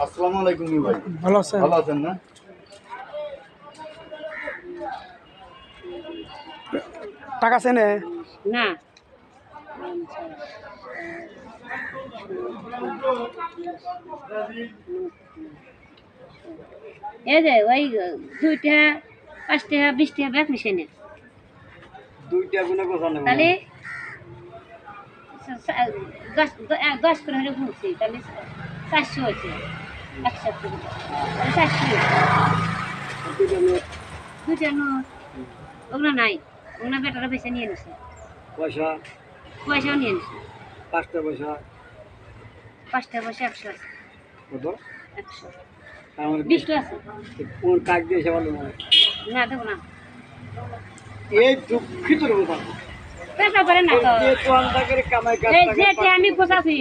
আসসালামু আলাইকুম ভাই। ভালো আছেন? ভালো আছেন না? টাকা আছে না? না এই যে ওই 2 টাকা 5 টাকা 20 টাকা ব্যাগ মিশাই না দুইটা গুণে গোছানো তাহলে 10 করে হলে ঘুরছি তাহলে 400 হয়েছে 100 তাহলে 400 দুইটা নোট ওগুলো নাই ওগুলো বেটারা বেছে নিয়ে নিছে পয়সা পয়সাও নিয়ে নিছে 5টা পয়সা 5 টাকা পয়সা 100 আছে কত 100 আমার 20 টাকা আছে কোন কাজ দিয়েছে বলো না দেবো না এই দুঃখিত রূপ পেশা করে না তো যে তো আন্দাকে কামাই কাজ এই যে আমি গোছাছি